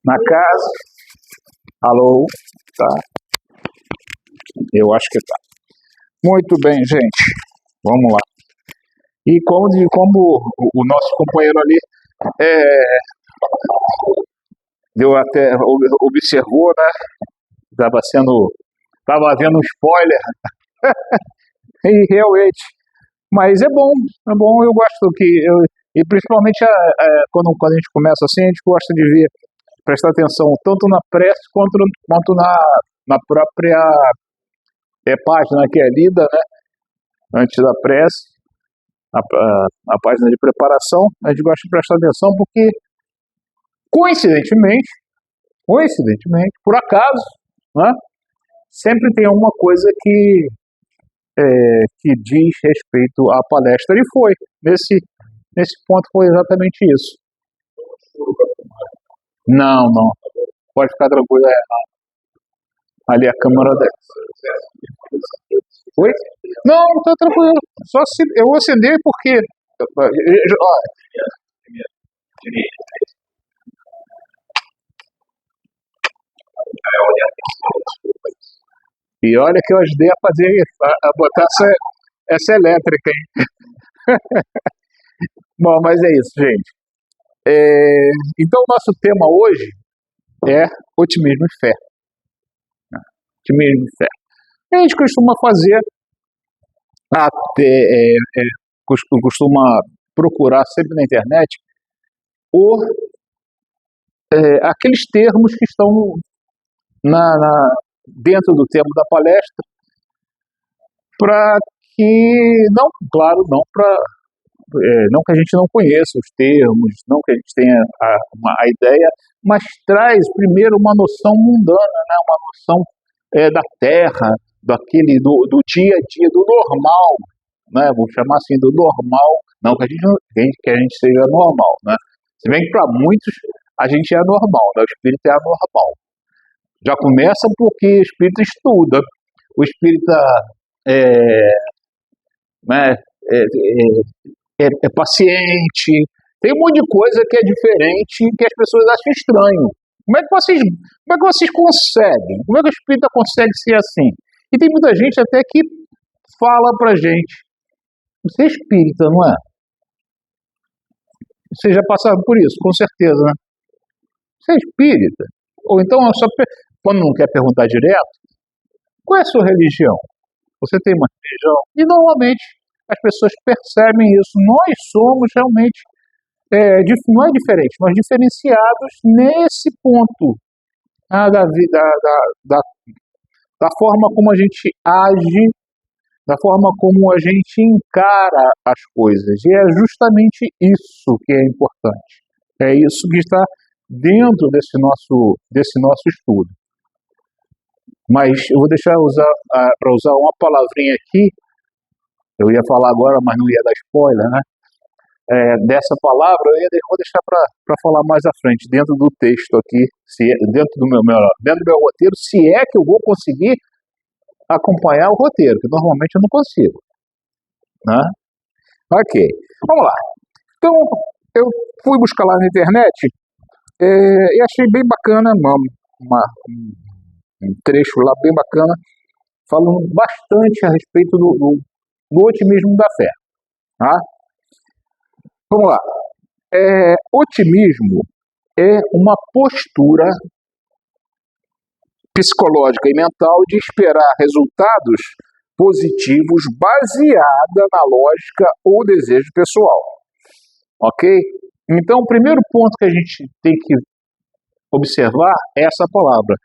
Na casa. Alô? Tá. Eu acho que tá. Muito bem, gente. Vamos lá. E como o nosso companheiro ali deu até, observou, né? Tava havendo um spoiler. E realmente. Mas é bom, eu gosto e principalmente quando a gente começa assim, a gente gosta de ver, prestar atenção tanto na prece quanto na própria página que é lida, né, antes da prece, a página de preparação. A gente gosta de prestar atenção porque, coincidentemente, por acaso, né, sempre tem uma coisa que diz respeito à palestra, e foi, nesse ponto foi exatamente isso. Não, pode ficar tranquilo, ali a câmera dela. Oi? Não, tá tranquilo, só se eu acender porque, e olha que eu ajudei a fazer, a botar essa elétrica, hein? Bom, mas é isso, gente. Então, o nosso tema hoje é otimismo e fé. Otimismo e fé. A gente costuma fazer, costuma procurar sempre na internet aqueles termos que estão dentro do tema da palestra, para que, não que a gente não conheça os termos, não que a gente tenha a ideia, mas traz primeiro uma noção mundana, né? Uma noção da terra, do dia a dia, do normal, né? Vou chamar assim, do normal, não que a gente seja normal, né? Se bem que para muitos a gente é normal, né? O espírito é anormal. Já começa porque o espírito estuda, o espírita é paciente, tem um monte de coisa que é diferente, que as pessoas acham estranho. Como é que vocês conseguem? Como é que o espírita consegue ser assim? E tem muita gente até que fala pra gente: você é espírita, não é? Vocês já passaram por isso, com certeza, né? Você é espírita? Ou então, quando não quer perguntar direto, qual é a sua religião? Você tem uma religião? E normalmente as pessoas percebem isso. Nós somos realmente, não é diferente, nós diferenciados nesse ponto da forma como a gente age, da forma como a gente encara as coisas. E é justamente isso que é importante. É isso que está dentro desse nosso estudo. Mas eu vou deixar para usar uma palavrinha aqui. Eu ia falar agora, mas não ia dar spoiler, né? Dessa palavra eu vou deixar para falar mais à frente, dentro do texto aqui, dentro do meu roteiro, se é que eu vou conseguir acompanhar o roteiro, que normalmente eu não consigo, né? Ok, vamos lá. Então, eu fui buscar lá na internet e achei bem bacana, um trecho lá bem bacana, falando bastante a respeito do otimismo da fé. Tá? Vamos lá. Otimismo é uma postura psicológica e mental de esperar resultados positivos baseada na lógica ou desejo pessoal. Ok? Então, o primeiro ponto que a gente tem que observar é essa palavra,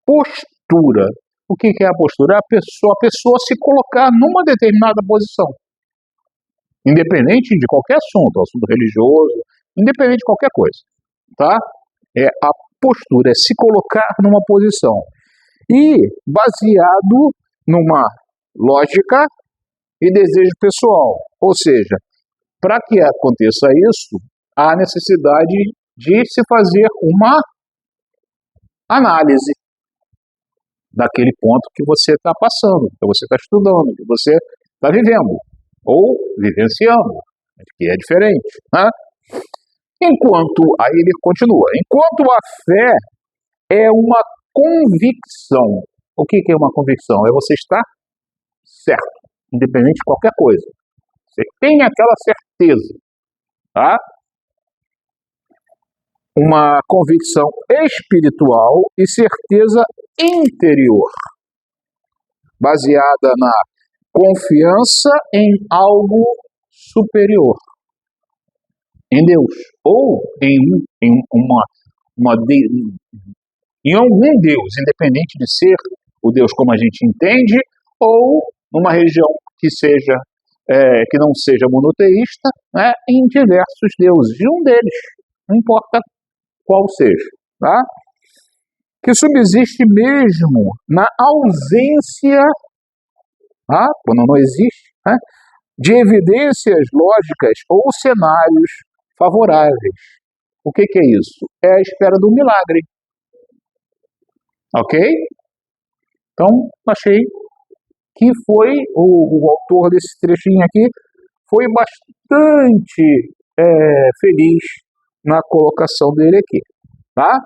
postura. O que é a postura? A pessoa se colocar numa determinada posição. Independente de qualquer assunto religioso, independente de qualquer coisa. Tá? A postura é se colocar numa posição. E baseado numa lógica e desejo pessoal. Ou seja, para que aconteça isso, há necessidade de se fazer uma análise daquele ponto que você está passando, que você está estudando, que você está vivendo, ou vivenciando, que é diferente, né? Aí ele continua, enquanto a fé é uma convicção. O que é uma convicção? É você estar certo, independente de qualquer coisa. Você tem aquela certeza, tá? Uma convicção espiritual e certeza interior, baseada na confiança em algo superior, em Deus, ou em algum Deus, independente de ser o Deus como a gente entende, ou numa região que não seja monoteísta, né, em diversos deuses, e um deles, não importa qual seja, tá? Que subsiste mesmo na ausência, tá? Quando não existe, né, de evidências lógicas ou cenários favoráveis. O que é isso? É a espera do milagre. Ok? Então, achei que foi o autor desse trechinho aqui foi bastante feliz na colocação dele aqui, tá?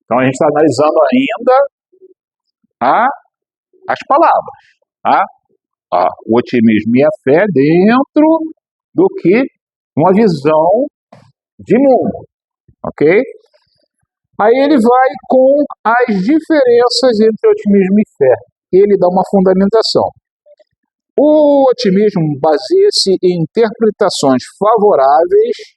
Então a gente está analisando ainda as palavras, tá? O otimismo e a fé dentro do que uma visão de mundo, ok? Aí ele vai com as diferenças entre otimismo e fé. Ele dá uma fundamentação. O otimismo baseia-se em interpretações favoráveis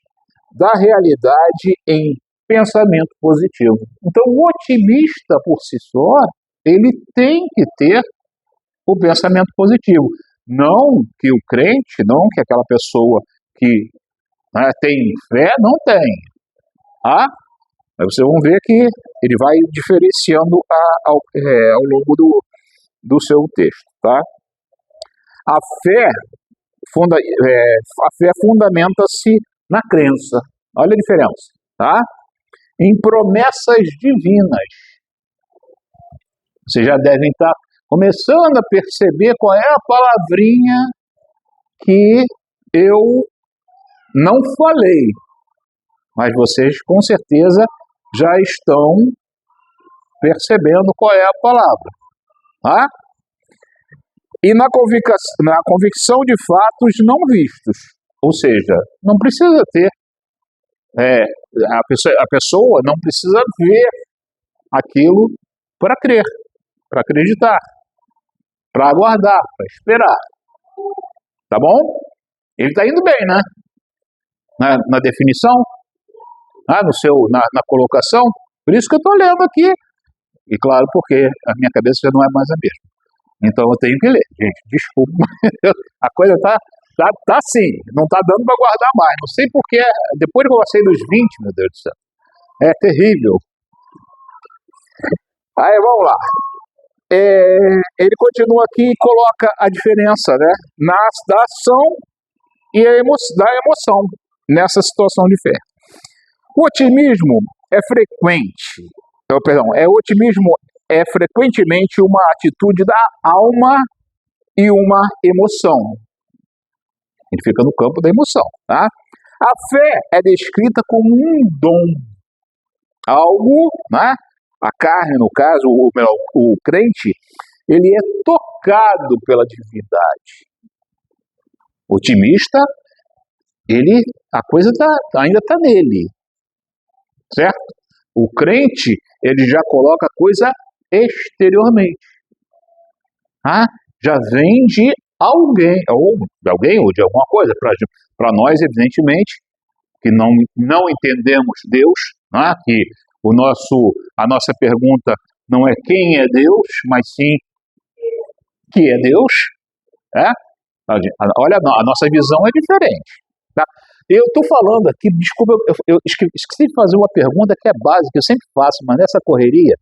da realidade em pensamento positivo. Então, o otimista por si só, ele tem que ter o pensamento positivo. Não que o crente, não que aquela pessoa que tem fé, não tem. Aí vocês vão ver que ele vai diferenciando ao longo do seu texto, tá? A fé fundamenta-se na crença. Olha a diferença, tá? Em promessas divinas. Vocês já devem estar começando a perceber qual é a palavrinha que eu não falei, mas vocês com certeza já estão percebendo qual é a palavra, tá? E na convicção de fatos não vistos, ou seja, não precisa ter, a pessoa não precisa ver aquilo para crer, para acreditar, para aguardar, para esperar, tá bom? Ele está indo bem, né? Na definição, na colocação, por isso que eu estou lendo aqui, e claro, porque a minha cabeça já não é mais a mesma. Então eu tenho que ler, gente, desculpa, a coisa tá assim, não tá dando para guardar mais, não sei porque, depois que eu passei dos 20, meu Deus do céu, é terrível. Aí vamos lá, ele continua aqui e coloca a diferença, né, da ação e da emoção nessa situação de fé. O otimismo é frequente, o otimismo é frequentemente uma atitude da alma e uma emoção. Ele fica no campo da emoção, tá? A fé é descrita como um dom, algo, né? A carne, no caso, o crente, ele é tocado pela divindade. O otimista, a coisa ainda está nele, certo? O crente, ele já coloca a coisa exteriormente. Já vem de alguém ou de alguma coisa. Para nós, evidentemente, que não entendemos Deus, que a nossa pergunta não é quem é Deus, mas sim que é Deus. Olha, a nossa visão é diferente. Tá? Eu estou falando aqui, desculpa, eu esqueci de fazer uma pergunta que é básica, que eu sempre faço, mas nessa correria,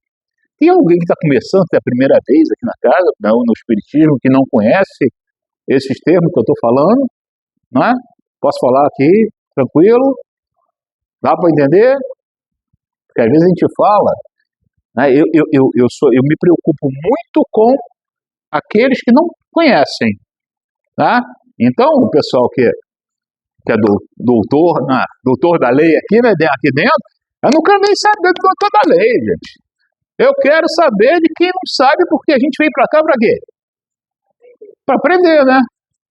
tem alguém que está começando pela primeira vez aqui na casa, no Espiritismo, que não conhece esses termos que eu estou falando? Não é? Posso falar aqui, tranquilo? Dá para entender? Porque às vezes a gente fala, né, eu me preocupo muito com aqueles que não conhecem. Tá? Então, o pessoal que que é doutor da lei aqui, né, aqui dentro, eu não quero nem saber do doutor da lei, gente. Eu quero saber de quem não sabe, porque a gente veio para cá para quê? Para aprender, né?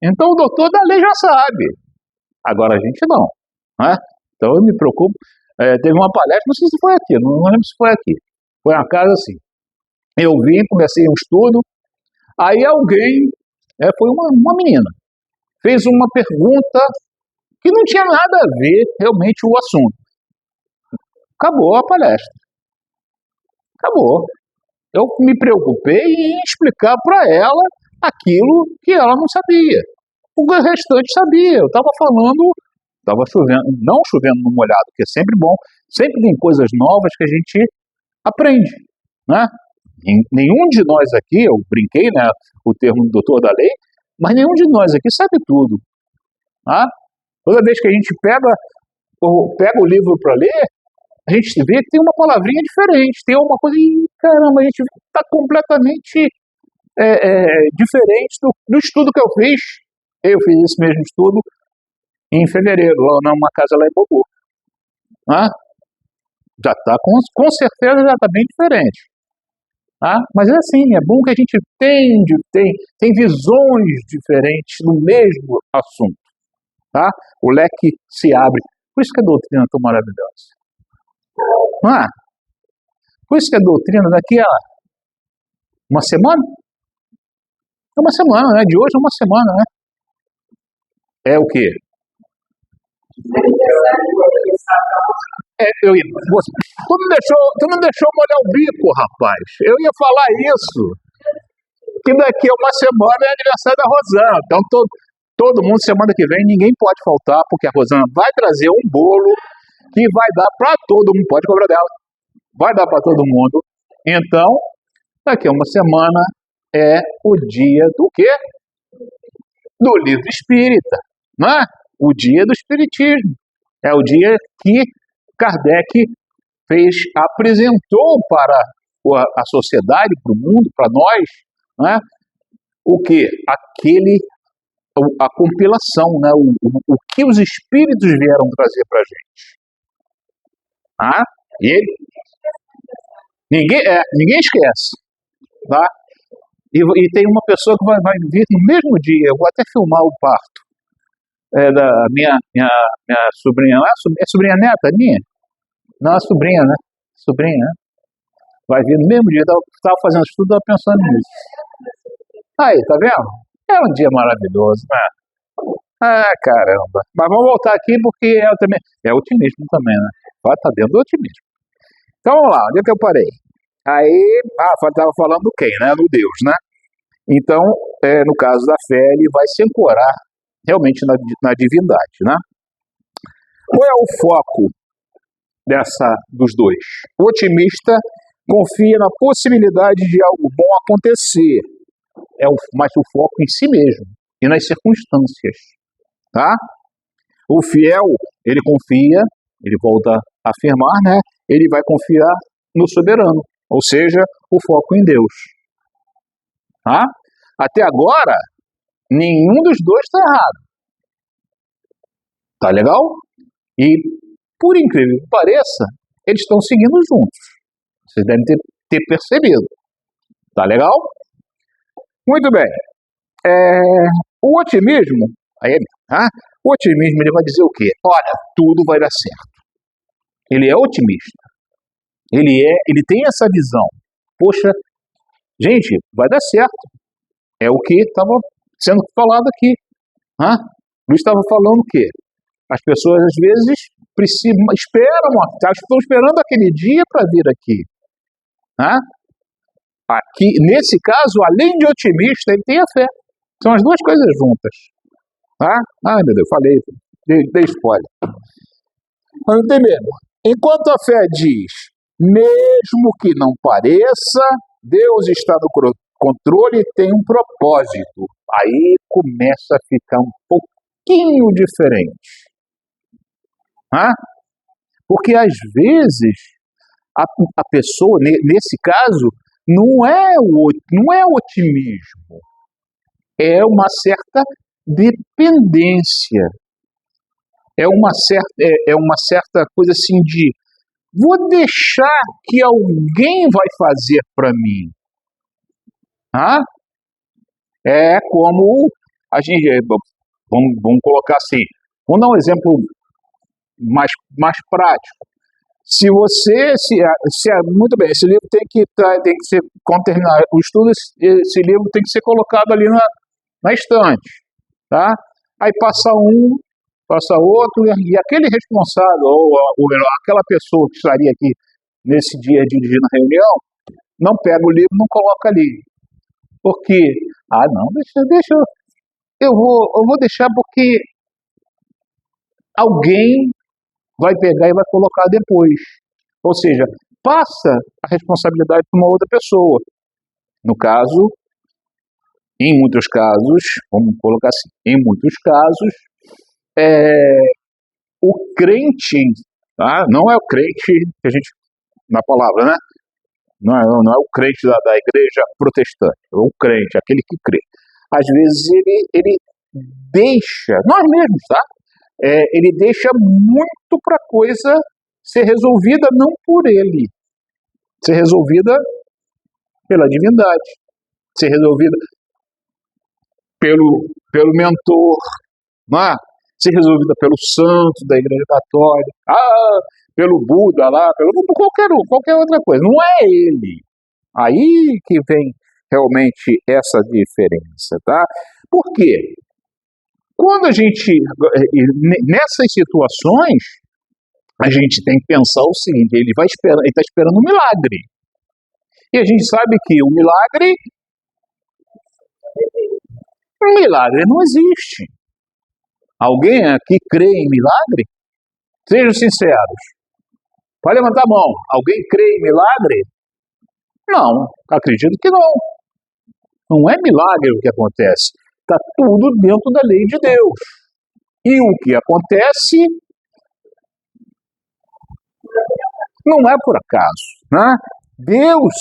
Então o doutor da lei já sabe. Agora a gente não, né? Então eu me preocupo. Teve uma palestra, não sei se foi aqui, não lembro se foi aqui. Foi uma casa assim. Eu vim, comecei um estudo, aí alguém, foi uma menina, fez uma pergunta que não tinha nada a ver realmente o assunto. Acabou a palestra. Acabou. Eu me preocupei em explicar para ela aquilo que ela não sabia. O restante sabia. Eu estava falando, estava chovendo, não chovendo no molhado, que é sempre bom. Sempre tem coisas novas que a gente aprende, né? Nenhum de nós aqui, eu brinquei, né, o termo doutor da lei, mas nenhum de nós aqui sabe tudo. Tá? Toda vez que a gente pega o livro para ler, a gente vê que tem uma palavrinha diferente, tem uma coisa e, caramba, a gente está completamente diferente do estudo que eu fiz. Eu fiz esse mesmo estudo em fevereiro, lá numa casa lá em Bogu. Tá? Já está, com certeza já está bem diferente. Tá? Mas é assim, é bom que a gente tem visões diferentes no mesmo assunto. Tá? O leque se abre. Por isso que a doutrina é tão maravilhosa. Não é? Por isso que a doutrina daqui a uma semana? É uma semana, né? De hoje é uma semana, né? É o quê? Tu não deixou molhar o bico, rapaz. Eu ia falar isso. Que daqui a uma semana é aniversário da Rosana. Então todo mundo, semana que vem, ninguém pode faltar, porque a Rosana vai trazer um bolo que vai dar para todo mundo. Pode cobrar dela. Vai dar para todo mundo. Então, daqui a uma semana é o dia do quê? Do livro espírita. Não é? O dia do espiritismo. É o dia que Kardec apresentou para a sociedade, para o mundo, para nós, né, o que? A compilação, né, o que os espíritos vieram trazer para a gente. Ah, ninguém esquece. Tá? E tem uma pessoa que vai vir no mesmo dia, eu vou até filmar o parto, da minha sobrinha, é sobrinha neta minha? Não, é sobrinha, né? Sobrinha, né? Vai vir no mesmo dia, estava fazendo estudo, estava pensando nisso. Aí, tá vendo? É um dia maravilhoso, né? Ah, caramba. Mas vamos voltar aqui porque também é otimismo também, né? Vai estar dentro do otimismo. Então vamos lá, onde é que eu parei? Aí, estava falando do quem, né? Do Deus, né? Então, no caso da fé, ele vai se ancorar realmente na divindade, né? Qual é o foco dos dois? O otimista confia na possibilidade de algo bom acontecer, mas o foco em si mesmo e nas circunstâncias, tá? O fiel, ele confia, ele volta a afirmar, né? Ele vai confiar no soberano, ou seja, o foco em Deus, tá? Até agora, nenhum dos dois está errado. Tá legal? E, por incrível que pareça, eles estão seguindo juntos. Vocês devem ter percebido. Tá legal? Muito bem. O otimismo, o otimismo ele vai dizer o quê? Olha, tudo vai dar certo. Ele é otimista. Ele tem essa visão. Poxa, gente, vai dar certo. É o que estava sendo falado aqui. Luiz estava falando o quê? As pessoas às vezes estão esperando aquele dia para vir aqui. Aqui, nesse caso, além de otimista, ele tem a fé. São as duas coisas juntas. Ai, meu Deus, falei, dei spoiler. Mas não tem mesmo. Enquanto a fé diz, mesmo que não pareça, Deus está no controle e tem um propósito. Aí começa a ficar um pouquinho diferente. Porque às vezes a pessoa, nesse caso, não é otimismo, é uma certa dependência. é uma certa coisa assim de vou deixar que alguém vai fazer para mim. Ah? É como a gente. Vamos colocar assim. Vamos dar um exemplo mais prático. Se você. Muito bem, esse livro tem que ser. Quando terminar o estudo, esse livro tem que ser colocado ali na estante. Tá? Aí passa um, passa outro, e aquele responsável, ou aquela pessoa que estaria aqui nesse dia dirigindo a reunião, não pega o livro e não coloca ali. Por quê? Não, deixa eu vou deixar porque alguém vai pegar e vai colocar depois. Ou seja, passa a responsabilidade para uma outra pessoa. No caso, em muitos casos, vamos colocar assim, em muitos casos, o crente, tá? Não é o crente que a gente, na palavra, né? Não é o crente da igreja protestante, é o crente, aquele que crê. Às vezes ele deixa, nós mesmos, tá? Ele deixa muito para a coisa ser resolvida não por ele, ser resolvida pela divindade, ser resolvida pelo mentor, não é? Ser resolvida pelo santo da igreja católica, pelo Buda lá, pelo qualquer outra coisa. Não é ele. Aí que vem realmente essa diferença, tá? Por quê? Quando a gente, nessas situações, a gente tem que pensar o seguinte, ele está esperando um milagre. E a gente sabe que o milagre não existe. Alguém aqui crê em milagre? Sejam sinceros. Pode levantar a mão. Alguém crê em milagre? Não, acredito que não. Não é milagre o que acontece. Está tudo dentro da lei de Deus. E o que acontece não é por acaso. Né? Deus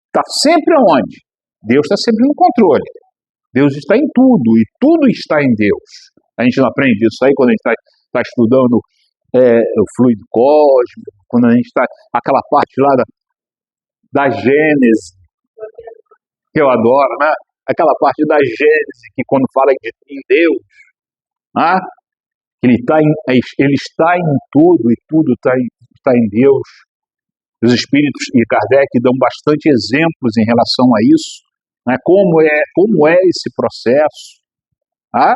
está sempre onde? Deus está sempre no controle. Deus está em tudo, e tudo está em Deus. A gente não aprende isso aí quando a gente está estudando o fluido cósmico, quando a gente está... Aquela parte lá da Gênese, que eu adoro, né? Aquela parte da Gênese, que quando fala em Deus, né? Ele está em tudo, e tudo está em Deus. Os Espíritos e Kardec dão bastante exemplos em relação a isso, né? Como é esse processo. Tá?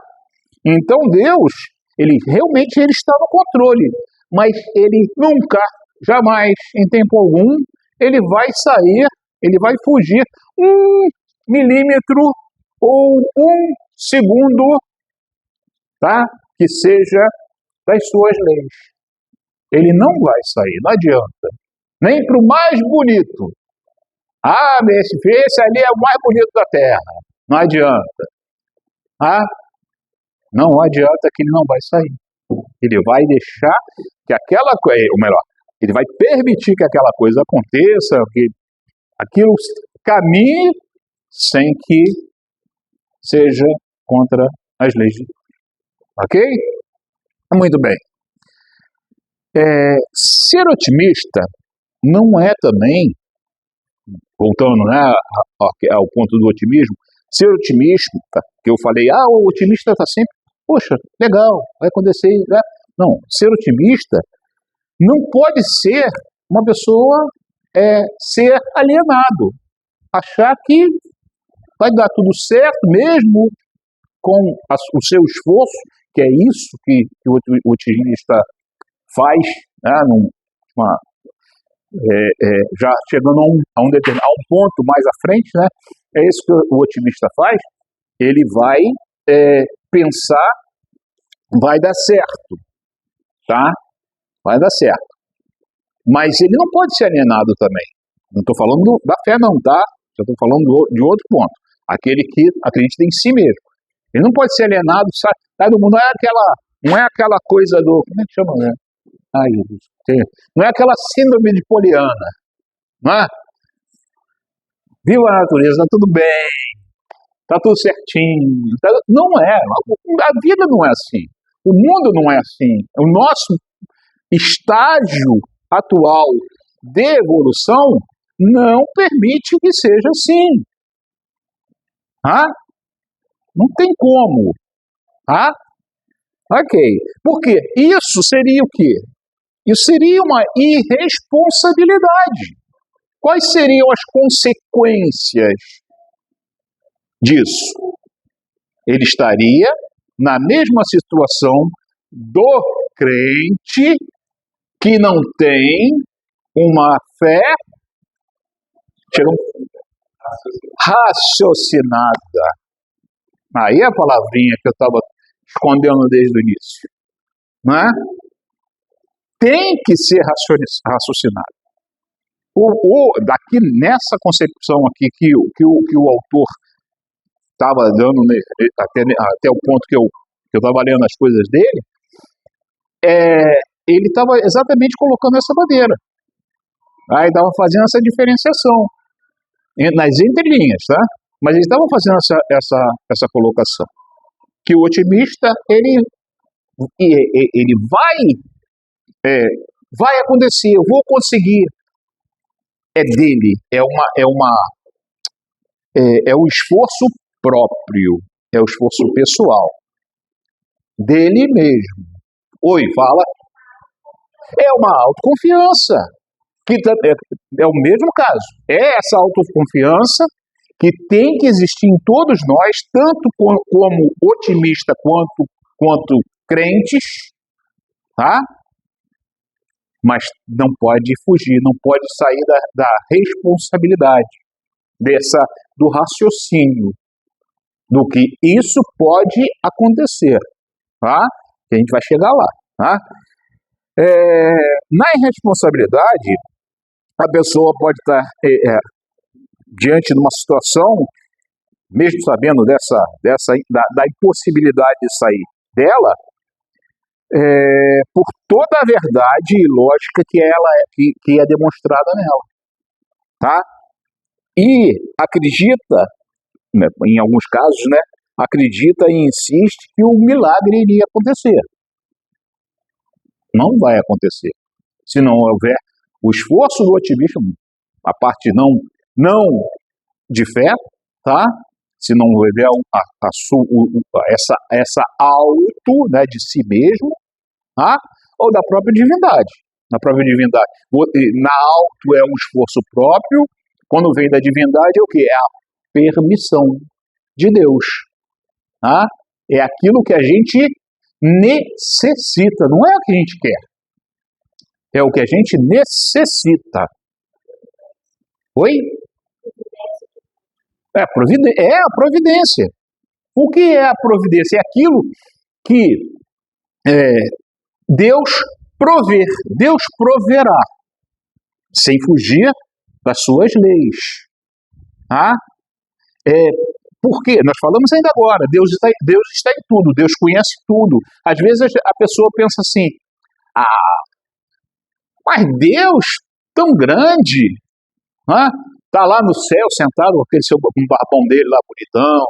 Então Deus, ele realmente está no controle, mas ele nunca, jamais, em tempo algum, ele vai sair, ele vai fugir 1 milímetro ou 1 segundo, tá? Que seja das suas leis. Ele não vai sair, não adianta. Nem para o mais bonito. Esse ali é o mais bonito da Terra. Não adianta. Não adianta que ele não vai sair. Ele vai deixar que aquela coisa, ou melhor, ele vai permitir que aquela coisa aconteça, que aquilo caminhe sem que seja contra as leis de Deus. Ok? Muito bem. Ser otimista não é também, voltando, né, ao ponto do otimismo, ser otimista, que eu falei, o otimista está sempre, poxa, legal, vai acontecer, né? Não, ser otimista não pode ser uma pessoa ser alienado, achar que vai dar tudo certo mesmo com o seu esforço, que é isso que o otimista faz, né, já chegando a um ponto mais à frente, né, é isso que o otimista faz, ele vai pensar, vai dar certo, tá? Vai dar certo. Mas ele não pode ser alienado também. Não estou falando da fé não, tá? Já estou falando de outro ponto. Aquele que acredita em si mesmo. Ele não pode ser alienado, sai do mundo. Não é aquela coisa do... Como é que chama, né? Ai, Jesus. Não é aquela síndrome de Poliana. Não é? Viva a natureza, tá tudo bem. Tá tudo certinho. Não é. A vida não é assim. O mundo não é assim. O nosso estágio atual de evolução não permite que seja assim. Não tem como. Ok. Por quê? Isso seria o quê? Isso seria uma irresponsabilidade. Quais seriam as consequências disso? Ele estaria na mesma situação do crente que não tem uma fé raciocinada. Aí é a palavrinha que eu estava escondendo desde o início. Não é? Tem que ser raciocinado. Daqui nessa concepção aqui que o autor estava dando até o ponto que eu estava lendo as coisas dele, ele estava exatamente colocando essa bandeira. Aí estava fazendo essa diferenciação nas entrelinhas, tá? Mas ele estava fazendo essa colocação. Que o otimista, ele vai acontecer, eu vou conseguir. É dele, é o esforço próprio, é o esforço pessoal, dele mesmo. Oi, fala. É uma autoconfiança, que é o mesmo caso. É essa autoconfiança que tem que existir em todos nós, tanto como otimista quanto crentes, tá? Mas não pode fugir, não pode sair da responsabilidade, do raciocínio, do que isso pode acontecer, tá? Que a gente vai chegar lá, tá? Na irresponsabilidade, a pessoa pode estar diante de uma situação, mesmo sabendo da impossibilidade de sair dela, por toda a verdade e lógica que é demonstrada nela, tá? E acredita, né, em alguns casos, né, acredita e insiste que o milagre iria acontecer. Não vai acontecer. Se não houver o esforço do otimismo, a parte não de fé, tá? Se não houver essa auto, né, de si mesmo, tá? Ou da própria divindade. Na própria divindade. Na auto é um esforço próprio, quando vem da divindade é o quê? É a permissão de Deus. Tá? É aquilo que a gente necessita, não é o que a gente quer. É o que a gente necessita. Oi? É a providência. O que é a providência? É aquilo que Deus proverá, sem fugir das suas leis. Tá? Porque, nós falamos ainda agora, Deus está em tudo, Deus conhece tudo. Às vezes a pessoa pensa assim, mas Deus tão grande, está lá no céu sentado com aquele seu barbão dele lá bonitão,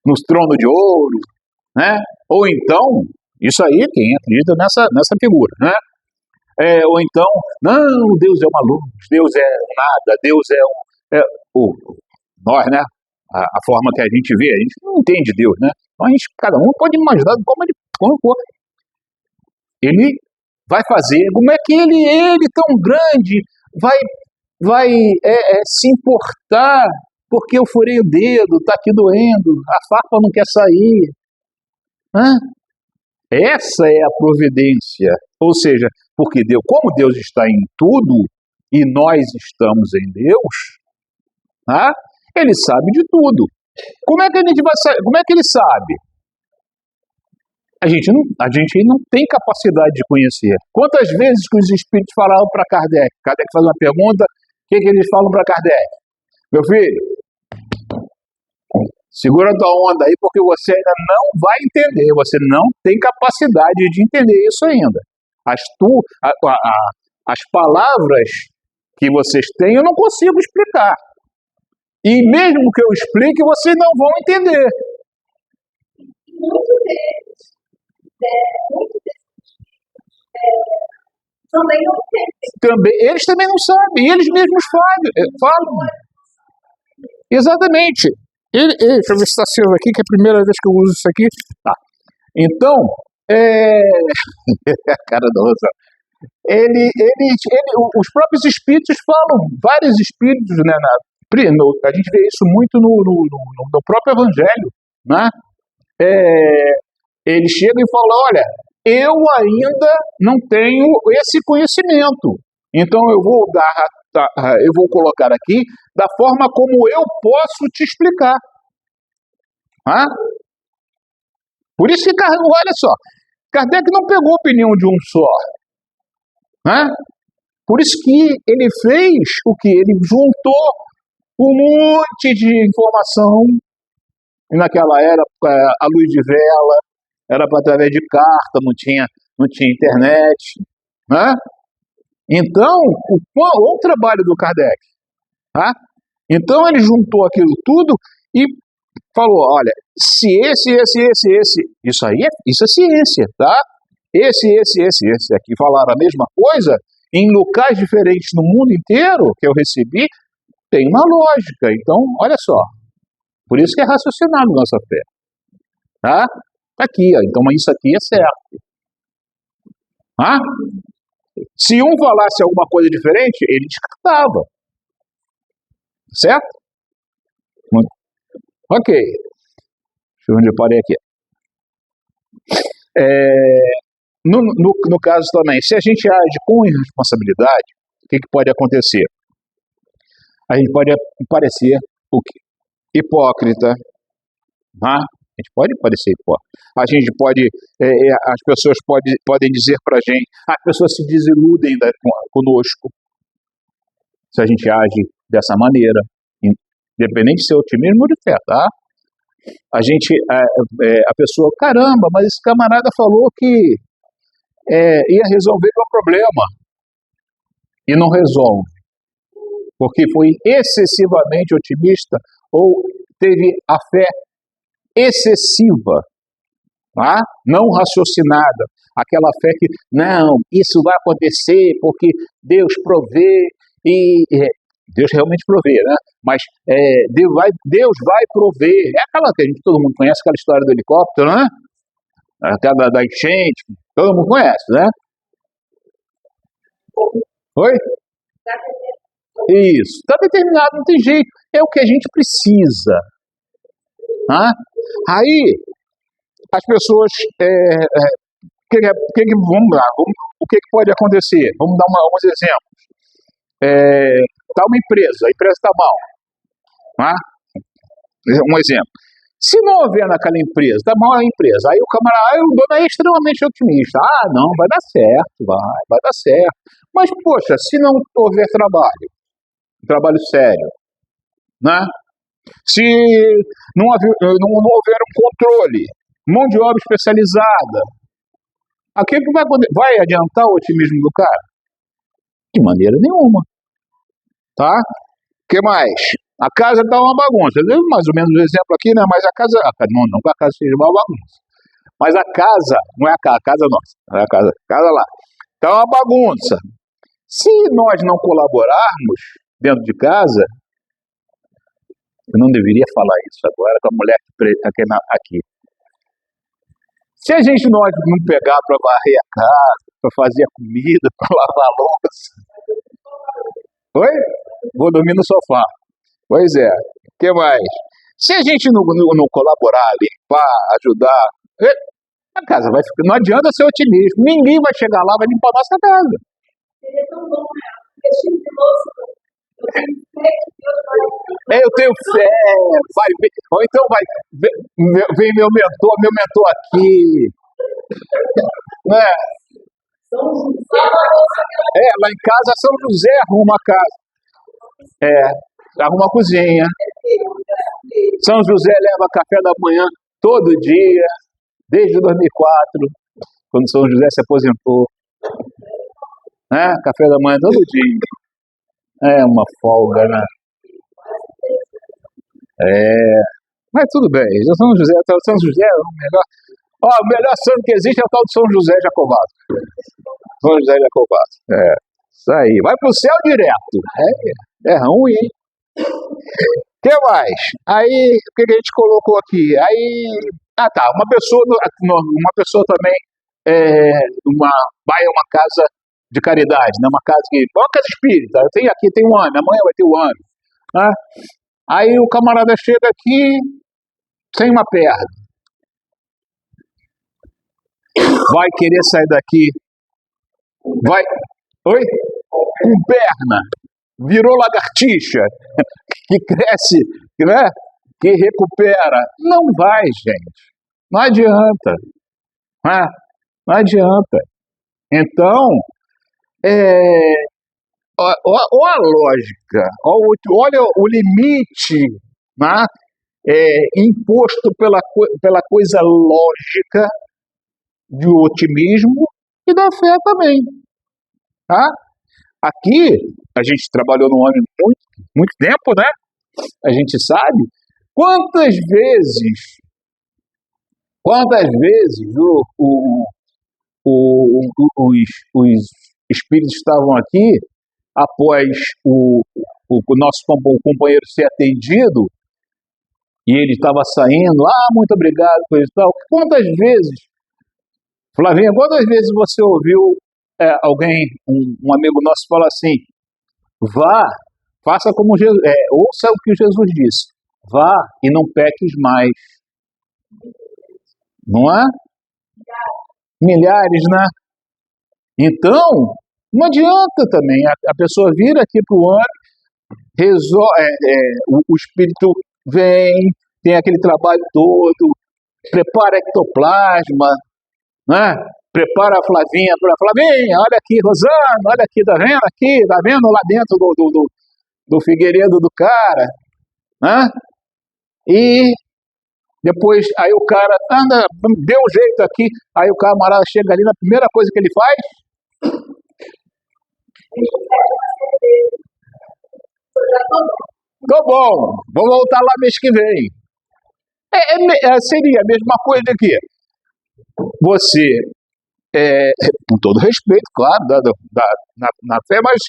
no trono de ouro, né? Ou então, isso aí quem acredita nessa figura, né? Ou então, não, Deus é uma luz, Deus é nada, Deus nós, né? A forma que a gente vê, a gente não entende Deus, né? Então cada um pode imaginar como for. Ele vai fazer, como é que ele tão grande vai se importar porque eu furei o dedo, está aqui doendo, a farpa não quer sair. Essa é a providência, ou seja, porque como Deus está em tudo e nós estamos em Deus, ele sabe de tudo. Como é que a gente vai saber? Como é que ele sabe? A gente não tem capacidade de conhecer. Quantas vezes que os espíritos falaram para Kardec? Kardec faz uma pergunta, o que eles falam para Kardec? Meu filho, segura tua onda aí, porque você ainda não vai entender, você não tem capacidade de entender isso ainda. As palavras que vocês têm, eu não consigo explicar. E mesmo que eu explique, vocês não vão entender. Eles também não sabem, eles mesmos falam. Exatamente. Deixa eu ver se está sendo aqui, que é a primeira vez que eu uso isso aqui. Tá. Então, a cara da Rosa. Os próprios espíritos falam, vários espíritos, né? A gente vê isso muito no próprio Evangelho, né? Ele chega e fala, olha, eu ainda não tenho esse conhecimento, então eu vou colocar aqui da forma como eu posso te explicar. Ah? Por isso que, olha só, Kardec não pegou a opinião de um só. Né? Por isso que ele fez o que? Ele juntou um monte de informação. E naquela era, a luz de vela era através de carta, não tinha internet. Né? Então, o trabalho do Kardec. Tá? Então ele juntou aquilo tudo e falou, olha, se esse, isso é ciência, tá? Esse aqui falaram a mesma coisa, em locais diferentes no mundo inteiro que eu recebi, tem uma lógica. Então, olha só, por isso que é raciocinado nossa fé. Tá? Tá aqui, ó. Então isso aqui é certo. Tá? Se um falasse alguma coisa diferente, ele descartava. Certo? Ok. Deixa eu ver onde eu parei aqui. No caso também, se a gente age com irresponsabilidade, o que pode acontecer? A gente pode parecer o quê? Hipócrita. A gente pode parecer hipócrita. A gente pode, as pessoas podem dizer pra gente, as pessoas se desiludem conosco, se a gente age dessa maneira, independente de ser otimismo ou de fé, tá? A pessoa, caramba, mas esse camarada falou que ia resolver meu problema, e não resolve, porque foi excessivamente otimista, ou teve a fé excessiva, tá? Não raciocinada, aquela fé que, não, isso vai acontecer porque Deus provê, e Deus realmente provê, né? Mas Deus vai prover, é aquela que todo mundo conhece, aquela história do helicóptero, né? Aquela da enchente, todo mundo conhece, né? Oi? Isso, está determinado, não tem jeito, é o que a gente precisa. Tá? Aí, as pessoas, vamos lá, o que pode acontecer? Vamos dar alguns exemplos. Está uma empresa, a empresa está mal. Tá? Um exemplo. Se não houver naquela empresa, está mal a empresa, aí o camarada, o dono é extremamente otimista. Não, vai dar certo, vai dar certo. Mas, poxa, se não houver trabalho sério, né? Se não houver um controle, mão de obra especializada, aquilo que vai adiantar o otimismo do cara? De maneira nenhuma. Tá? O que mais? A casa está uma bagunça. Mais ou menos o exemplo aqui, né? Mas a casa, não que a casa seja uma bagunça. Mas a casa, não é a casa nossa, é a casa lá. Está uma bagunça. Se nós não colaborarmos dentro de casa, eu não deveria falar isso agora com a mulher aqui. Se a gente não pegar para varrer a casa, para fazer a comida, para lavar a louça. Oi? Vou dormir no sofá. Pois é. O que mais? Se a gente não colaborar, limpar, ajudar, a casa vai ficar. Não adianta ser otimista. Ninguém vai chegar lá e vai limpar a nossa casa. Ele é tão bom, né? Eu tenho fé, vai ver. Ou então vem meu mentor aqui. Né? Lá em casa São José arruma a casa. Arruma a cozinha. São José leva café da manhã todo dia, desde 2004, quando São José se aposentou. Café da manhã todo dia. É uma folga, né? Mas tudo bem. São José é o melhor. Ó, o melhor santo que existe é o tal de São José Jacobado. São José Jacobado. Isso aí. Vai pro céu direto. É ruim, hein? O que mais? Aí, o que a gente colocou aqui? Aí, tá. Uma pessoa também vai a uma casa de caridade, né? Uma casa espírita. Aqui tem um ano, amanhã vai ter um ano. Né? Aí o camarada chega aqui sem uma perna. Vai querer sair daqui. Vai. Oi? Com perna. Virou lagartixa. Que cresce, né? Que recupera. Não vai, gente. Não adianta. Né? Não adianta. Então, olha a lógica. Olha o limite, né? Imposto pela coisa lógica do otimismo e da fé também. Tá? Aqui, a gente trabalhou no ano muito tempo, né? A gente sabe quantas vezes os espíritos estavam aqui após o nosso companheiro ser atendido e ele estava saindo, muito obrigado, coisa e tal. Quantas vezes, Flavinha, quantas vezes você ouviu alguém, um amigo nosso, falar assim: vá, faça como Jesus, ouça o que Jesus disse, vá e não peques mais. Não é? Milhares, né? Então, não adianta também. A pessoa vir aqui para o ano, o espírito vem, tem aquele trabalho todo, prepara ectoplasma, né? Prepara a Flavinha para Flavinha, olha aqui, Rosana, olha aqui, tá vendo aqui, tá vendo lá dentro do Figueiredo do cara, né? E depois, aí o cara anda, deu um jeito aqui, aí o camarada chega ali, na primeira coisa que ele faz, tô bom, vou voltar lá mês que vem. Seria a mesma coisa que você, com todo respeito, claro, na fé, mas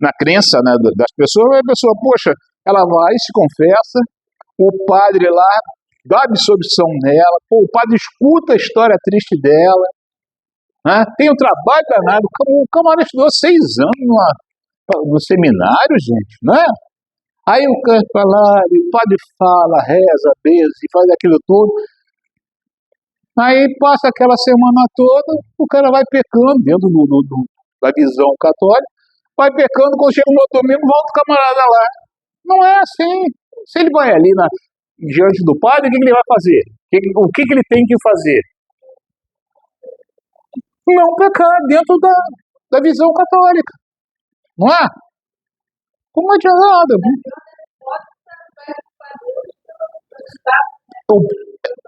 na crença, né, das pessoas, a pessoa, poxa, ela vai, se confessa, o padre lá dá absolvição nela, o padre escuta a história triste dela, né, tem um trabalho danado, o camarada estudou 6 anos no seminário, gente, né? Aí o cara fala, o padre fala, reza, beza e faz aquilo tudo. Aí passa aquela semana toda, o cara vai pecando dentro da visão católica, vai pecando, quando chega no outro domingo, volta o camarada lá. Não é assim. Se ele vai ali diante do padre, o que ele vai fazer? O que ele tem que fazer? Não pecar dentro da visão católica. Não é? Como adianta?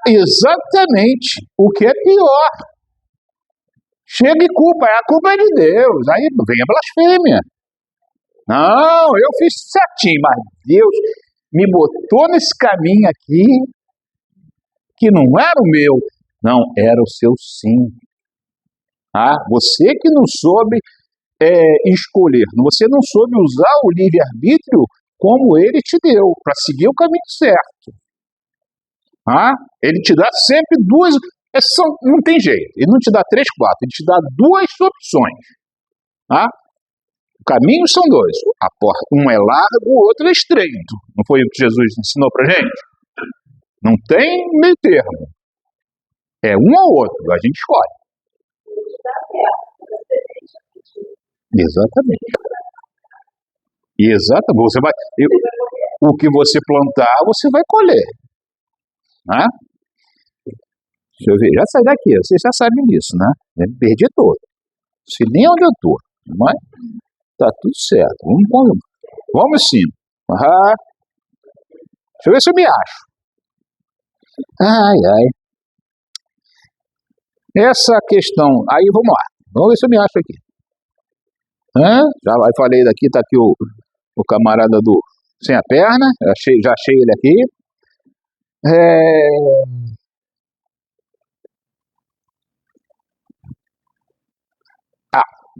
Exatamente. O que é pior. Chega e culpa. A culpa é de Deus. Aí vem a blasfêmia. Não, eu fiz certinho, mas Deus me botou nesse caminho aqui que não era o meu. Não, era o seu sim. Você que não soube escolher. Você não soube usar o livre-arbítrio como ele te deu, para seguir o caminho certo. Ele te dá sempre duas. Não tem jeito. Ele não te dá 3, 4. Ele te dá 2 opções. O caminho são 2. A porta, um é largo, o outro é estreito. Não foi o que Jesus ensinou pra gente? Não tem meio termo. É um ou outro. A gente escolhe. Exatamente. Exatamente. O que você plantar, você vai colher. Deixa eu ver. Já sai daqui. Vocês já sabem disso, né? Eu perdi todo. Se nem onde eu tô. Mas tá tudo certo. Vamos sim. Deixa eu ver se eu me acho. Essa questão. Aí vamos lá. Vamos ver se eu me acho aqui. Já falei daqui, tá aqui o camarada sem a perna. Já achei ele aqui.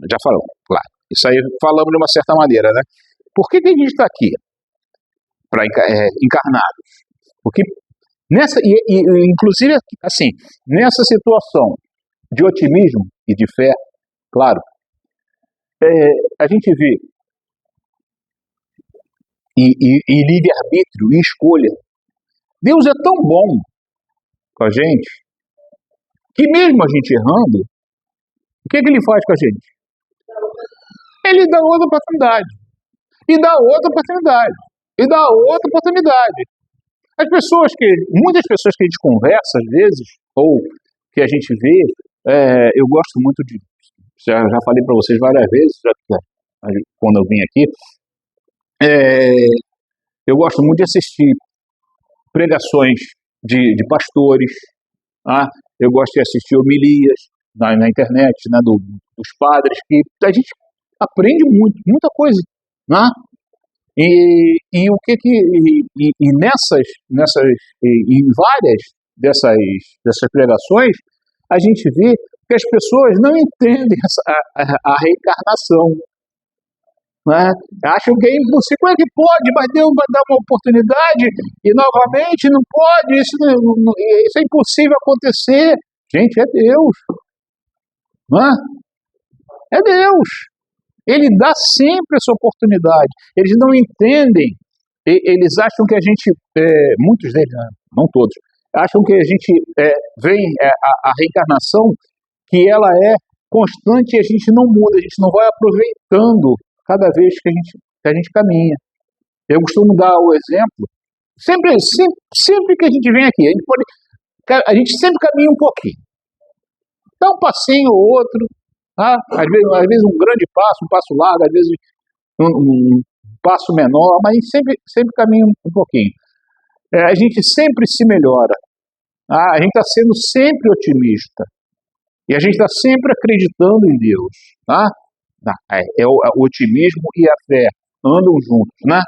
Já falamos, claro. Isso aí falamos de uma certa maneira, né? Por que a gente está aqui? Para encarnados. Porque inclusive, assim, nessa situação de otimismo e de fé, claro, a gente vê e livre-arbítrio e escolha. Deus é tão bom com a gente que mesmo a gente errando, o que ele faz com a gente? Ele dá outra oportunidade. E dá outra oportunidade. E dá outra oportunidade. Muitas pessoas que a gente conversa às vezes, ou que a gente vê, eu gosto muito de, já falei para vocês várias vezes, quando eu vim aqui, eu gosto muito de assistir pregações de pastores, eu gosto de assistir homilias na internet, né, dos padres, que a gente aprende muita coisa, né? E em várias dessas pregações, a gente vê que as pessoas não entendem a reencarnação. Né? Acham que é impossível. Como é que pode? Mas Deus vai dar uma oportunidade e novamente não pode. Isso é impossível acontecer. Gente, é Deus. Né? É Deus. Ele dá sempre essa oportunidade. Eles não entendem. Eles acham que a gente, muitos deles, não todos, acham que a gente vem a reencarnação, que ela é constante e a gente não muda, a gente não vai aproveitando cada vez que a gente caminha. Eu costumo dar o exemplo, sempre que a gente vem aqui, a gente sempre caminha um pouquinho. Dá um passinho ou outro, às vezes um grande passo, um passo largo, às vezes um passo menor, mas a gente sempre caminha um pouquinho. A gente sempre se melhora. A gente está sendo sempre otimista. E a gente está sempre acreditando em Deus. Tá? O otimismo e a fé andam juntos. Né?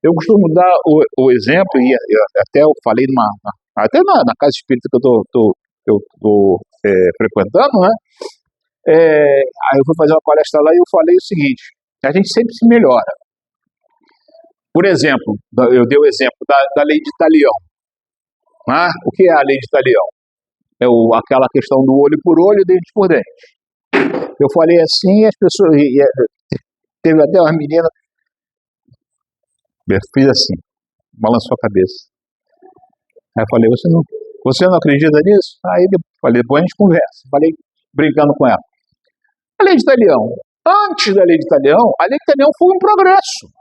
Eu costumo dar o exemplo, e até eu falei até na casa espírita que eu estou frequentando, né? Aí eu fui fazer uma palestra lá e eu falei o seguinte: a gente sempre se melhora. Por exemplo, eu dei o exemplo da lei de Talião. O que é a lei de Talião? É aquela questão do olho por olho, dente por dente. Eu falei assim e as pessoas... teve até uma menina... Fiz assim, balançou a cabeça. Aí eu falei, você não acredita nisso? Aí depois a gente conversa. Falei, brincando com ela. A lei de Talião. Antes da lei de Talião, a lei de Talião foi um progresso.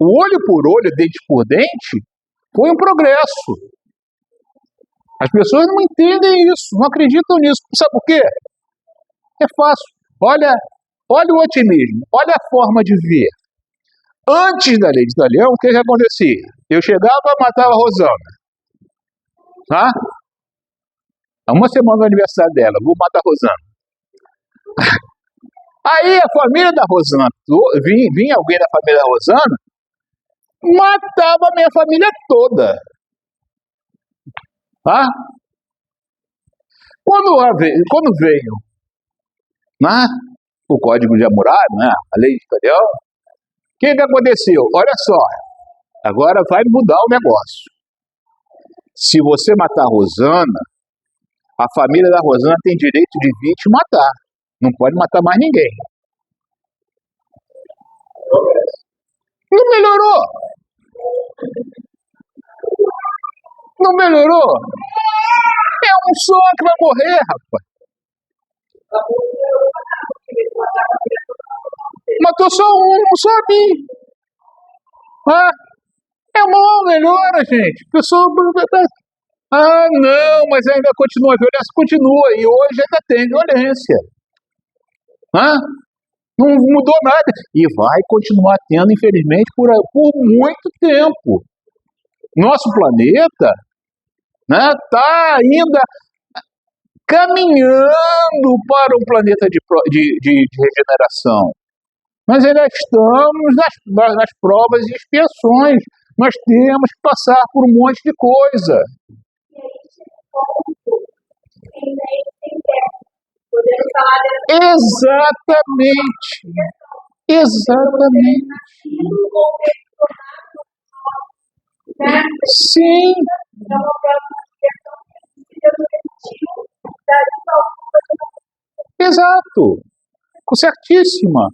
O olho por olho, dente por dente, foi um progresso. As pessoas não entendem isso, não acreditam nisso. Sabe por quê? É fácil. Olha o otimismo, olha a forma de ver. Antes da lei de Talião, o que acontecia? Eu chegava e matava a Rosana. Uma semana do aniversário dela, vou matar a Rosana. Aí a família da Rosana, vinha alguém da família da Rosana, matava a minha família toda. Quando veio o Código de Hammurabi, a lei de Talião, o que aconteceu? Olha só, agora vai mudar o negócio. Se você matar a Rosana, a família da Rosana tem direito de vir te matar. Não pode matar mais ninguém. Não melhorou? Não melhorou? É um só que vai morrer, rapaz. Matou só só a mim. Melhora, gente. Pessoa... não, mas ainda continua. A violência continua. E hoje ainda tem violência. Não mudou nada. E vai continuar tendo, infelizmente, por muito tempo. Nosso planeta está ainda caminhando para um planeta de regeneração. Nós ainda estamos nas provas e expiações. Nós temos que passar por um monte de coisa. Exatamente. Exatamente. Sim. Exato. Certíssima.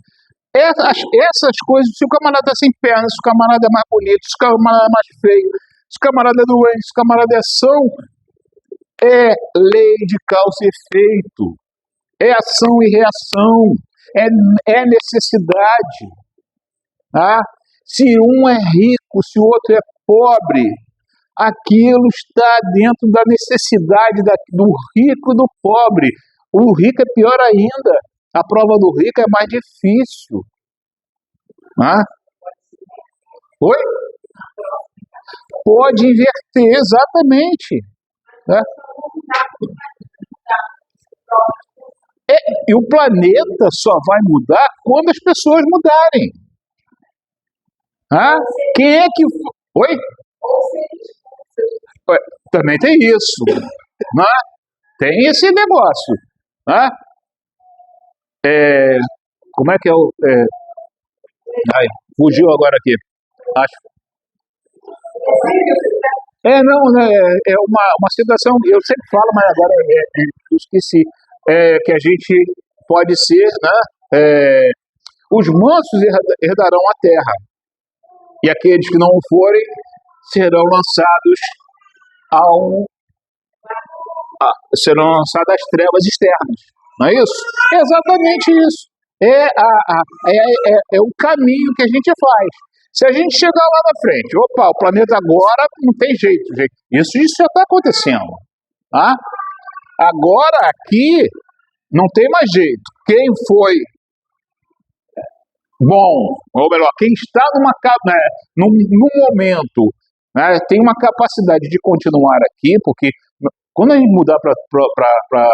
Essas coisas, se o camarada é sem perna, se o camarada é mais bonito, se o camarada é mais feio, se o camarada é doente, se o camarada é ação, é lei de causa e efeito. É ação e reação. É necessidade. Tá? Se um é rico, se o outro é pobre, aquilo está dentro da necessidade do rico e do pobre. O rico é pior ainda. A prova do rico é mais difícil. Ah? Oi? Pode inverter, exatamente. Né? E o planeta só vai mudar quando as pessoas mudarem. Ah? Quem é que... Oi? Também tem isso. Né? Tem esse negócio. Né? Como é que é o... Ai, fugiu agora aqui. Acho. Não, né, é uma situação, eu sempre falo, mas agora eu esqueci, que a gente pode ser, né, os mansos herdarão a terra, e aqueles que não o forem serão lançados serão lançados às trevas externas, não é isso? É exatamente isso. É o caminho que a gente faz. Se a gente chegar lá na frente, opa, o planeta agora não tem jeito, gente. Isso já está acontecendo. Tá? Agora aqui não tem mais jeito. Quem foi bom, ou melhor, quem está num momento, né, tem uma capacidade de continuar aqui, porque quando a gente mudar para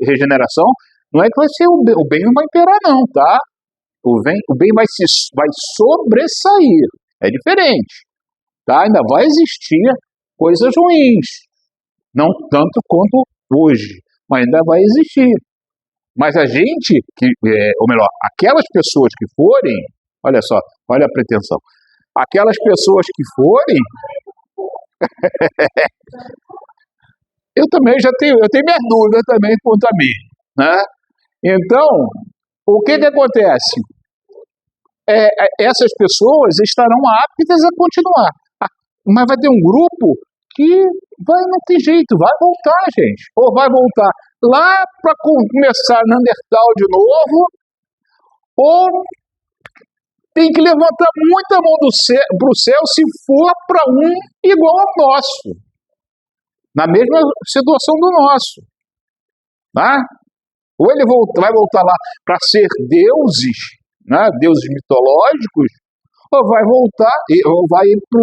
regeneração, não é que vai ser o bem não vai imperar, não, tá? O bem vai sobressair. É diferente. Tá? Ainda vai existir coisas ruins. Não tanto quanto hoje. Mas ainda vai existir. Mas a gente, ou melhor, aquelas pessoas que forem, olha só, olha a pretensão. Aquelas pessoas que forem, eu também eu tenho minhas dúvidas também quanto a mim. Né? Então, o que acontece? Essas pessoas estarão aptas a continuar. Mas vai ter um grupo que não tem jeito, vai voltar, gente. Ou vai voltar lá para começar Neandertal de novo, ou tem que levantar muita mão para o céu se for para um igual ao nosso. Na mesma situação do nosso. Tá? Ou ele vai voltar lá para ser deuses, né, deuses mitológicos, ou vai voltar, ou vai para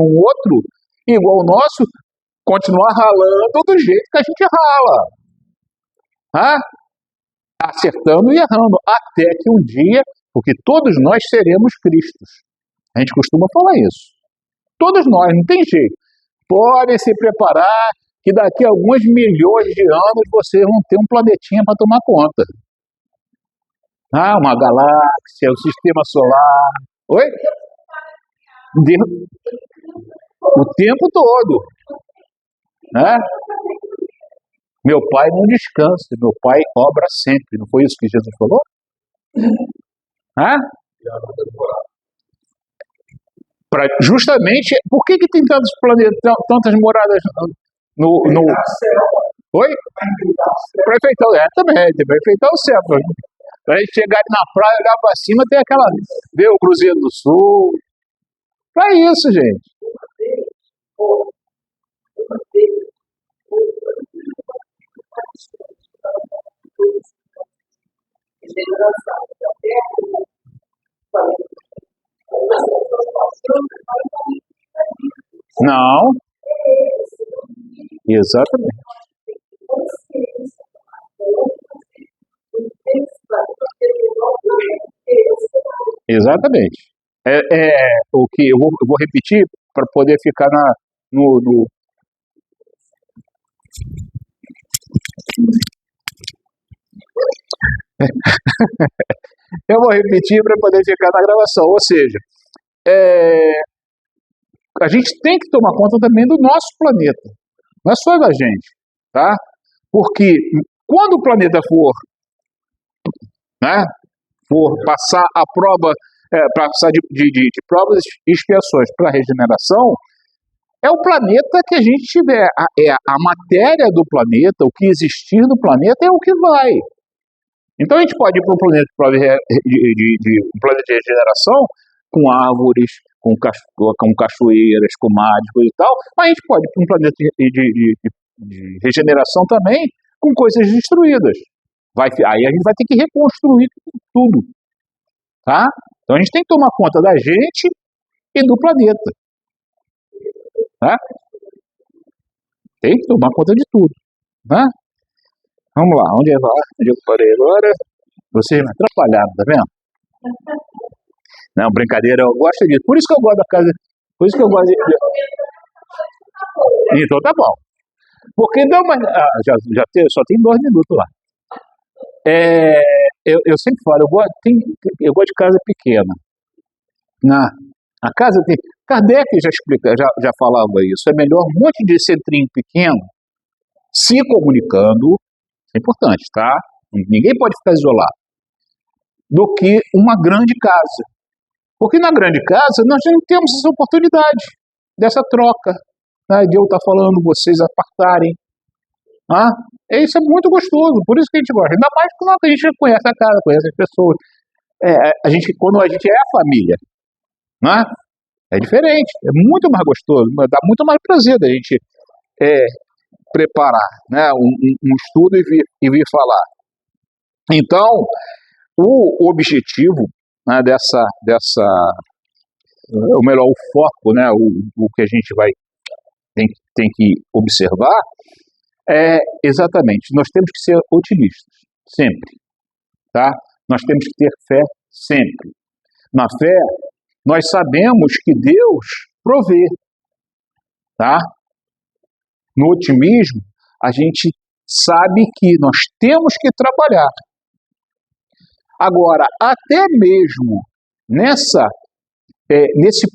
um outro igual o nosso, continuar ralando do jeito que a gente rala. Tá? Acertando e errando, até que um dia, porque todos nós seremos Cristos. A gente costuma falar isso. Todos nós, não tem jeito. Podem se preparar que daqui a alguns milhões de anos vocês vão ter um planetinha para tomar conta. Uma galáxia, o sistema solar. Oi? O tempo todo. Né? Meu pai não descansa, meu pai obra sempre. Não foi isso que Jesus falou? Justamente, por que tem tantos planetas, tantas moradas no... Oi? Para enfeitar, também, para enfeitar o céu. Para a gente chegar ali na praia, olhar para cima, tem aquela... ver o Cruzeiro do Sul. Para isso, gente. Não. Exatamente. Exatamente. O que eu vou repetir para poder ficar no Eu vou repetir para poder ficar na gravação. Ou seja, a gente tem que tomar conta também do nosso planeta. Não é só da gente, tá? Porque quando o planeta for, né, for passar a prova, passar de provas e expiações para a regeneração, é o planeta que a gente tiver. A matéria do planeta, o que existir no planeta é o que vai. Então a gente pode ir para um planeta um planeta de regeneração com árvores, com cachoeiras, com mares, coisa e tal, mas a gente pode ir para um planeta de regeneração também com coisas destruídas. Aí a gente vai ter que reconstruir tudo. Tá? Então a gente tem que tomar conta da gente e do planeta. Tá? Tem que tomar conta de tudo. Tá? Vamos lá, onde eu parei agora? Vocês me atrapalharam, tá vendo? Não, brincadeira, eu gosto disso. Por isso que eu gosto da casa. Por isso que eu gosto de. Então tá bom. Porque não, mas só tem 2 minutos lá. Eu sempre falo, eu gosto de casa pequena. A casa tem. Kardec já falava isso. É melhor um monte de centrinho pequeno se comunicando. É importante, tá? Ninguém pode ficar isolado. Do que uma grande casa. Porque na grande casa nós não temos essa oportunidade dessa troca, né, de eu estar falando, vocês apartarem. Isso é muito gostoso, por isso que a gente gosta. Ainda mais quando a gente conhece a casa, conhece as pessoas. Quando a gente é a família, né, é diferente, é muito mais gostoso, dá muito mais prazer da gente preparar, né, um estudo e vir falar. Então, o objetivo, né, ou melhor, o foco, né, o que a gente tem que observar é exatamente, nós temos que ser otimistas, sempre, tá? Nós temos que ter fé sempre. Na fé, nós sabemos que Deus provê, tá? No otimismo, a gente sabe que nós temos que trabalhar. Agora, até mesmo nesse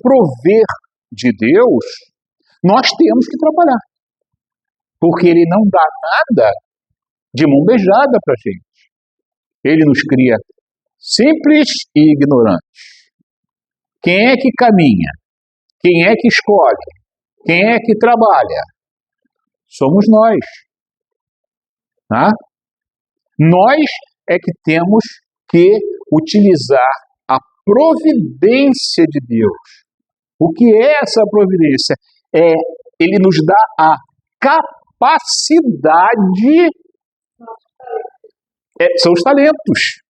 prover de Deus, nós temos que trabalhar. Porque Ele não dá nada de mão beijada para a gente. Ele nos cria simples e ignorantes. Quem é que caminha? Quem é que escolhe? Quem é que trabalha? Somos nós. Tá? Nós é que temos que utilizar a providência de Deus. O que é essa providência? Ele nos dá a capacidade, são os talentos.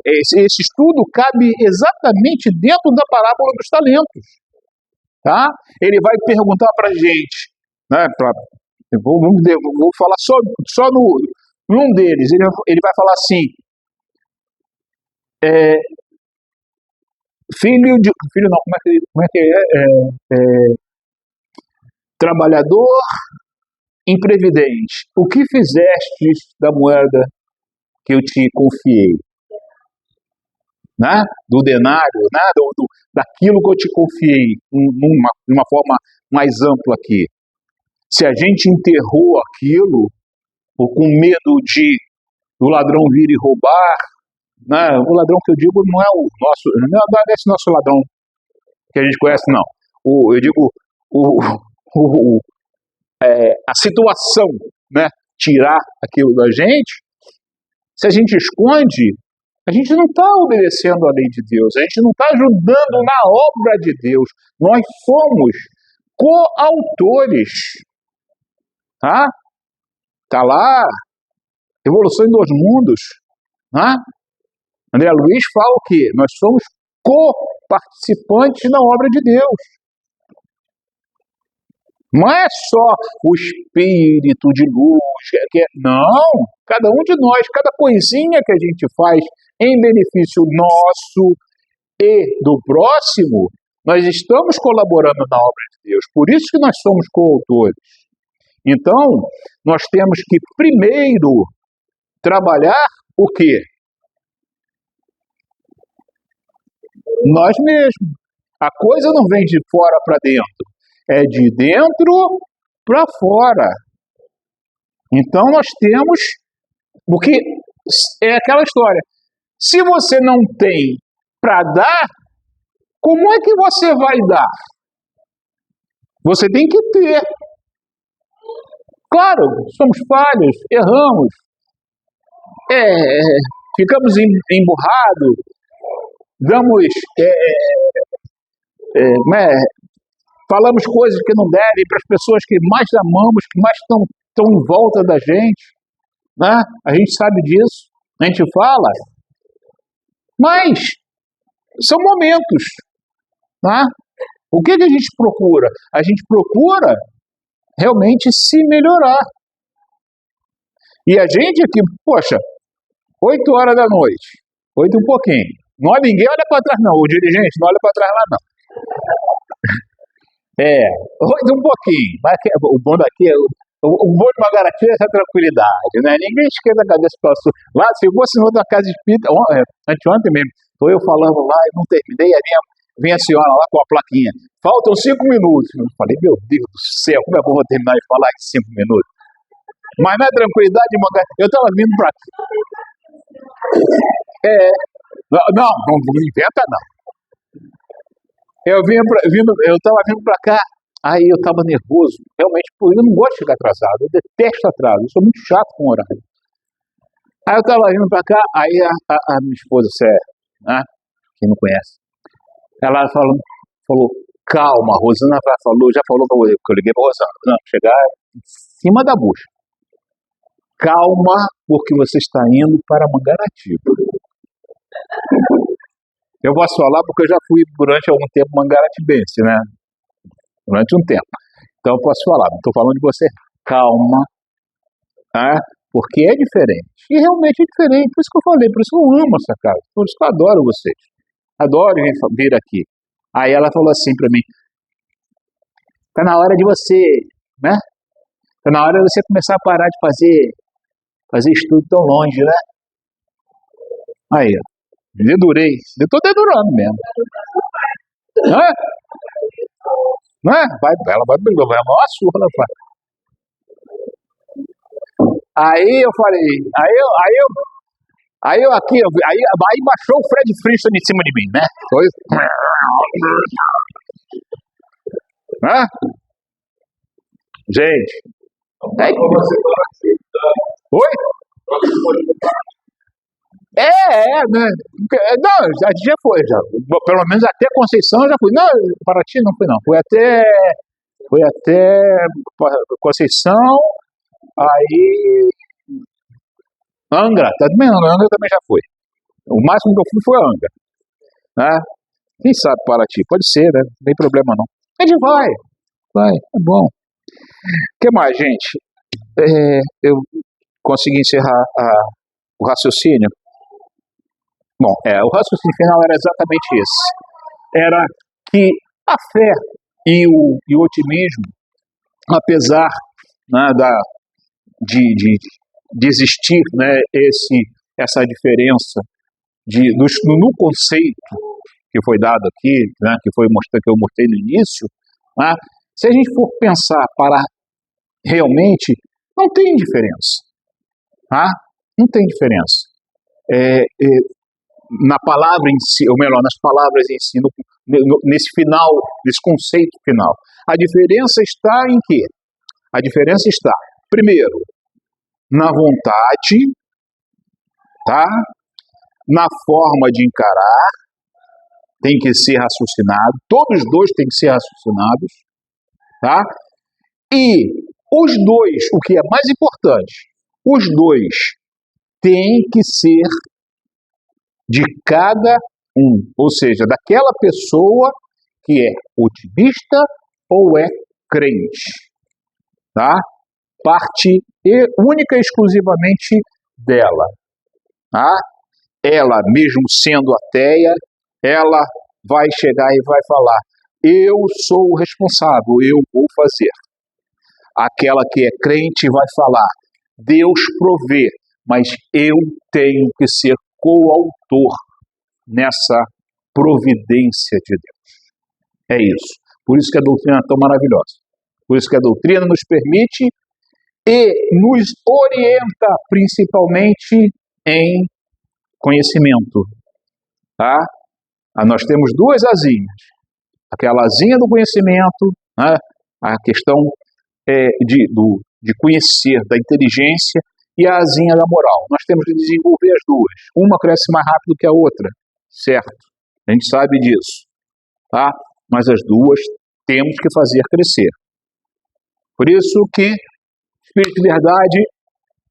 Esse estudo cabe exatamente dentro da parábola dos talentos. Tá? Ele vai perguntar para a gente, né, vou falar só num deles, ele vai falar assim, filho não, como é que é? Trabalhador imprevidente, o que fizestes da moeda que eu te confiei? Né? Do denário, né? Daquilo que eu te confiei, numa forma mais ampla aqui. Se a gente enterrou aquilo, ou com medo do ladrão vir e roubar, né? O ladrão que eu digo não é não é esse nosso ladrão que a gente conhece, não. Eu digo a situação, né? Tirar aquilo da gente. Se a gente esconde, a gente não está obedecendo a lei de Deus, a gente não está ajudando na obra de Deus. Nós somos coautores. Tá? Está lá, Evolução em Dois Mundos. Tá? André Luiz fala o quê? Nós somos co-participantes na obra de Deus. Não é só o espírito de luz, não. Cada um de nós, cada coisinha que a gente faz em benefício nosso e do próximo, nós estamos colaborando na obra de Deus. Por isso que nós somos coautores. Então, nós temos que primeiro trabalhar o quê? Nós mesmos. A coisa não vem de fora para dentro, é de dentro para fora. Então nós temos o que é aquela história. Se você não tem para dar, como é que você vai dar? Você tem que ter. Claro, somos falhos, erramos, ficamos emburrados, damos, falamos coisas que não devem para as pessoas que mais amamos, que mais estão em volta da gente, né? A gente sabe disso, a gente fala, mas são momentos, né? O que a gente procura? A gente procura realmente se melhorar. E a gente aqui, poxa, 8 horas da noite, 8 e um pouquinho. Ninguém olha para trás não, o dirigente não olha para trás lá não. 8 e um pouquinho. Mas o bom daqui, o bom de Mangaratiba é essa tranquilidade, né? Ninguém esquenta a cabeça para o sul. Lá, se eu fosse em outra casa espírita, anteontem mesmo, estou eu falando lá e não terminei, aí vem a senhora lá com a plaquinha. Faltam 5 minutos. Eu falei, meu Deus do céu, como é que eu vou terminar de falar em 5 minutos? Mas na tranquilidade de Mangaratiba, eu estava vindo para aqui. Não inventa não. Eu estava vindo para cá, aí eu estava nervoso, realmente, eu não gosto de chegar atrasado, eu detesto atraso, eu sou muito chato com o horário. Aí eu estava vindo para cá, aí a minha esposa, né, quem não conhece, ela falou, calma, a Rosana já falou que eu liguei para a Rosana, não, chegar em cima da bucha. Calma, porque você está indo para Mangaratiba. Eu posso falar porque eu já fui durante algum tempo mangaratibense, né? Durante um tempo. Então eu posso falar, não estou falando de você. Calma, tá? Porque é diferente. E realmente é diferente, por isso que eu falei, por isso que eu amo essa casa, por isso que eu adoro vocês. Adoro vir aqui. Aí ela falou assim para mim, tá na hora de você, né? Tá na hora de você começar a parar de fazer estudo tão longe, né? Aí, ó. Dedurei. Eu estou dedurando mesmo. Não é? Não é? Ela vai pegar uma surra, ela faz. Aí eu falei, aí baixou o Fred Flintstone em cima de mim, né? Foi. Hã? Gente. Oi? Né? Não, a gente já foi, pelo menos até Conceição eu já fui. Não, Paraty não fui não. Fui até Conceição, aí Angra, Angra também já foi. O máximo que eu fui foi Angra, né? Quem sabe Paraty? Pode ser, né? Não tem problema não. A gente vai, é bom. O que mais, gente? Eu consegui encerrar o raciocínio. Bom, o raciocínio final era exatamente esse. Era que a fé e o otimismo, apesar, né, de existir, né, essa diferença no conceito que foi dado aqui, né, que eu mostrei no início, né, se a gente for pensar para realmente, não tem diferença. Tá? Não tem diferença. Na palavra em si, ou melhor, nas palavras em si, nesse final, nesse conceito final. A diferença está em quê? A diferença está, primeiro, na vontade, tá? Na forma de encarar, tem que ser raciocinado, todos os dois têm que ser raciocinados, tá? E os dois, o que é mais importante, os dois têm que ser de cada um, ou seja, daquela pessoa que é otimista ou é crente, tá? Parte única e exclusivamente dela, tá? Ela, mesmo sendo ateia, ela vai chegar e vai falar, eu sou o responsável, eu vou fazer. Aquela que é crente vai falar, Deus provê, mas eu tenho que ser coautor nessa providência de Deus. É isso. Por isso que a doutrina é tão maravilhosa. Por isso que a doutrina nos permite e nos orienta principalmente em conhecimento. Tá? Nós temos duas asinhas. Aquela asinha do conhecimento, né? A questão de conhecer, da inteligência, e a asinha da moral. Nós temos que desenvolver as duas. Uma cresce mais rápido que a outra, certo? A gente sabe disso. Tá? Mas as duas temos que fazer crescer. Por isso que o Espírito de Verdade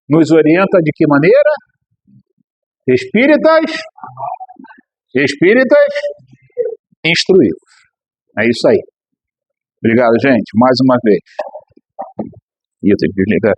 nos orienta de que maneira? Espíritas instruídos. É isso aí. Obrigado, gente, mais uma vez. E eu tenho que desligar.